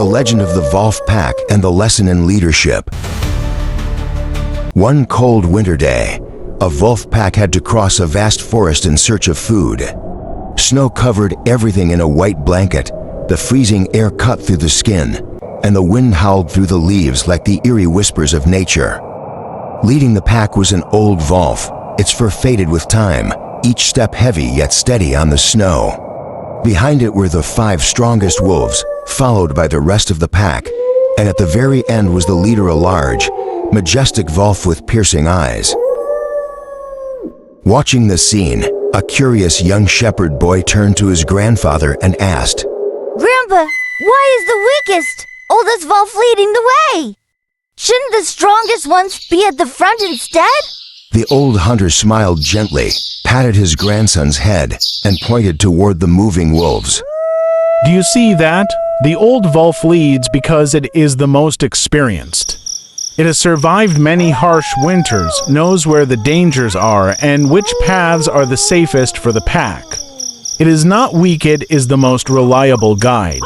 The legend of the Wolf Pack and the lesson in leadership. One cold winter day, a wolf pack had to cross a vast forest in search of food. Snow covered everything in a white blanket, the freezing air cut through the skin, and the wind howled through the leaves like the eerie whispers of nature. Leading the pack was an old wolf, its fur faded with time, each step heavy yet steady on the snow. Behind it were the 5 strongest wolves, followed by the rest of the pack, and at the very end was the leader, a large, majestic wolf with piercing eyes. Watching the scene, a curious young shepherd boy turned to his grandfather and asked, "Grandpa, why is the weakest, oldest wolf leading the way? Shouldn't the strongest ones be at the front instead?" The old hunter smiled gently, patted his grandson's head, and pointed toward the moving wolves. Do you see that? The old wolf leads because it is the most experienced. It has survived many harsh winters, knows where the dangers are, and which paths are the safest for the pack. It is not weak, it is the most reliable guide.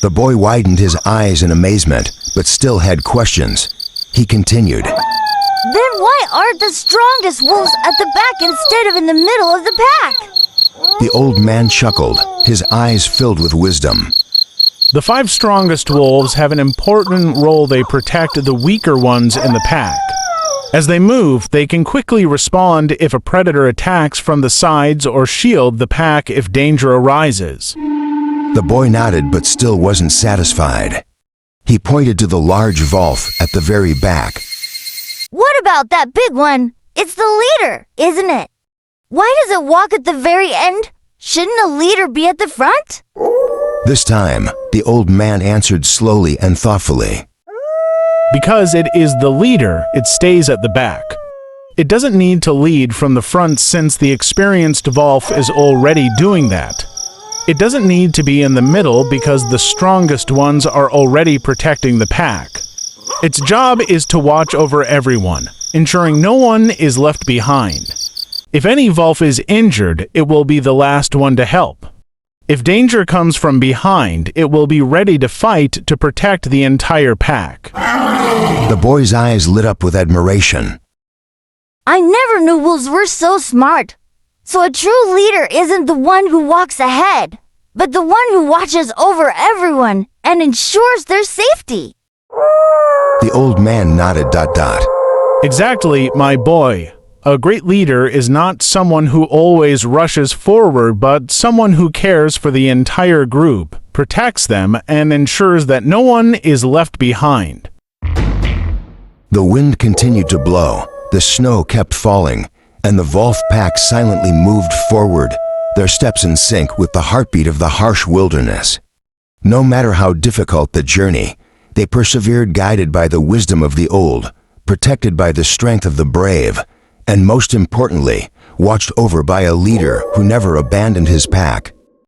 The boy widened his eyes in amazement, but still had questions. He continued, "Then why aren't the strongest wolves at the back instead of in the middle of the pack?" The old man chuckled, his eyes filled with wisdom. The 5 strongest wolves have an important role. They protect the weaker ones in the pack. As they move, they can quickly respond if a predator attacks from the sides or shield the pack if danger arises. The boy nodded but still wasn't satisfied. He pointed to the large wolf at the very back. "What about that big one? It's the leader, isn't it? Why does it walk at the very end? Shouldn't a leader be at the front?" This time, the old man answered slowly and thoughtfully. Because it is the leader, it stays at the back. It doesn't need to lead from the front since the experienced wolf is already doing that. It doesn't need to be in the middle because the strongest ones are already protecting the pack. Its job is to watch over everyone, ensuring no one is left behind. If any wolf is injured, it will be the last one to help. If danger comes from behind, it will be ready to fight to protect the entire pack. The boy's eyes lit up with admiration. "I never knew wolves were so smart. So a true leader isn't the one who walks ahead, but the one who watches over everyone and ensures their safety." The old man nodded. Exactly, my boy. A great leader is not someone who always rushes forward, but someone who cares for the entire group, protects them, and ensures that no one is left behind. The wind continued to blow, the snow kept falling, and the wolf pack silently moved forward, their steps in sync with the heartbeat of the harsh wilderness. No matter how difficult the journey, they persevered, guided by the wisdom of the old, protected by the strength of the brave, and most importantly, watched over by a leader who never abandoned his pack.